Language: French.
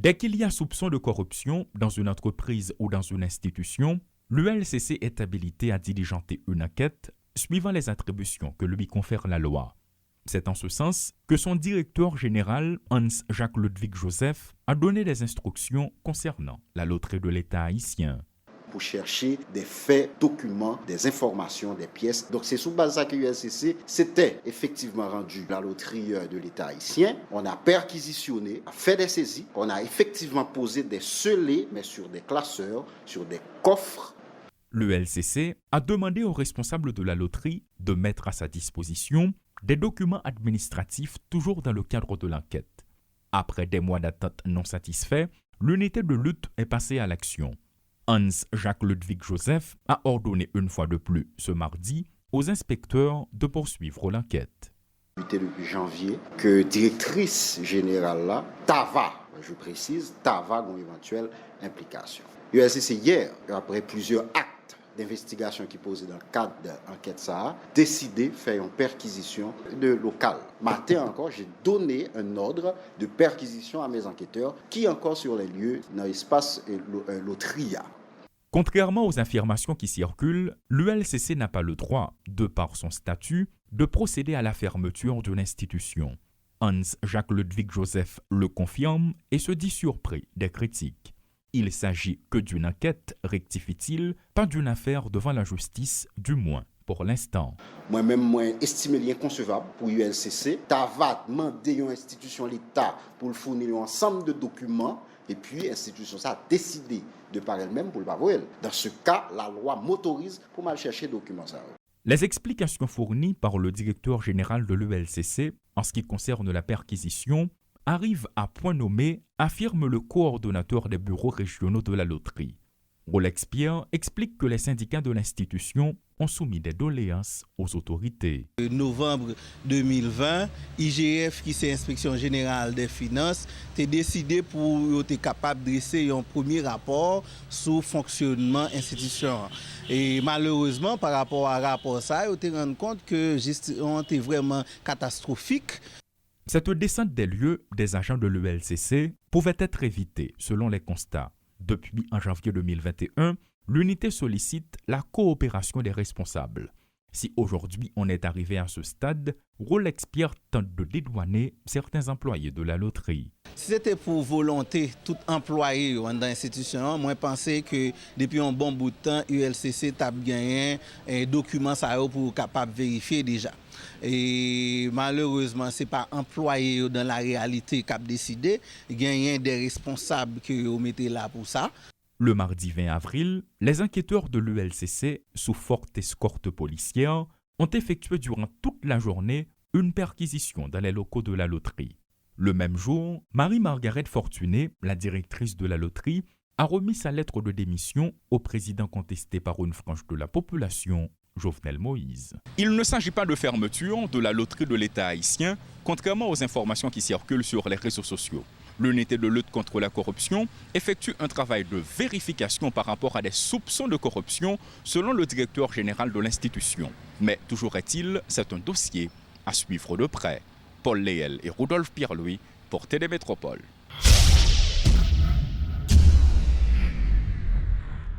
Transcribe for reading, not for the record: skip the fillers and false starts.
Dès qu'il y a soupçon de corruption dans une entreprise ou dans une institution, l'ULCC est habilité à diligenter une enquête suivant les attributions que lui confère la loi. C'est en ce sens que son directeur général, Hans-Jacques Ludwig Joseph, a donné des instructions concernant la loterie de l'État haïtien. Pour chercher des faits, documents, des informations, des pièces. Donc c'est sous base de ça que l'ULCC s'était effectivement rendu la loterie de l'État haïtien. On a perquisitionné, a fait des saisies, on a effectivement posé des scellés, mais sur des classeurs, sur des coffres. L'ULCC a demandé aux responsables de la loterie de mettre à sa disposition des documents administratifs toujours dans le cadre de l'enquête. Après des mois d'attente non satisfaits, l'unité de lutte est passée à l'action. Hans-Jacques Ludwig Joseph a ordonné une fois de plus ce mardi aux inspecteurs de poursuivre l'enquête. Depuis janvier, que directrice générale là, Tava, je précise, Tava a une éventuelle implication. L'ULCC hier, après plusieurs actes d'investigation qui posaient dans le cadre de l'enquête ça a décidé de faire une perquisition de local. Matin encore, j'ai donné un ordre de perquisition à mes enquêteurs qui encore sur les lieux dans l'espace Lotria. Contrairement aux affirmations qui circulent, l'ULCC n'a pas le droit, de par son statut, de procéder à la fermeture de l'institution. Hans-Jacques Ludwig Joseph le confirme et se dit surpris des critiques. Il s'agit que d'une enquête, rectifie-t-il, pas d'une affaire devant la justice, du moins pour l'instant. Moi, estime l'inconcevable pour l'ULCC. Tava demandé une institution l'État pour fournir un ensemble de documents et puis l'institution ça a décidé de par elle-même pour le pas. Dans ce cas, la loi m'autorise pour mal chercher documents ça. Les explications fournies par le directeur général de l'ULCC en ce qui concerne la perquisition arrivent à point nommé, affirme le coordonnateur des bureaux régionaux de la loterie. Rolex Pierre explique que les syndicats de l'institution ont soumis des doléances aux autorités. En novembre 2020, IGF, qui c'est l'Inspection générale des finances, a décidé pour être capable de dresser un premier rapport sur le fonctionnement de l'institution. Et malheureusement, par rapport à rapport ça, on s'est rendu compte que la gestion était vraiment catastrophique. Cette descente des lieux des agents de l'ULCC pouvait être évitée selon les constats. Depuis en janvier 2021, l'unité sollicite la coopération des responsables. Si aujourd'hui on est arrivé à ce stade, Rolex Pierre tente de dédouaner certains employés de la loterie. Si c'était pour volonté, tout employé dans l'institution, moi je pensais que depuis un bon bout de temps, l'ULCC a gagné un document pour capable vérifier déjà. Et malheureusement, ce n'est pas employé dans la réalité qui a décidé. Il y a des responsables qui ont mis là pour ça. Le mardi 20 avril, les enquêteurs de l'ULCC, sous forte escorte policière, ont effectué durant toute la journée une perquisition dans les locaux de la loterie. Le même jour, Marie-Margaret Fortuné, la directrice de la loterie, a remis sa lettre de démission au président contesté par une frange de la population, Jovenel Moïse. Il ne s'agit pas de fermeture de la loterie de l'État haïtien, contrairement aux informations qui circulent sur les réseaux sociaux. L'unité de lutte contre la corruption effectue un travail de vérification par rapport à des soupçons de corruption selon le directeur général de l'institution. Mais toujours est-il, c'est un dossier à suivre de près. Paul Léel et Rudolphe Pierre-Louis pour Télémétropole.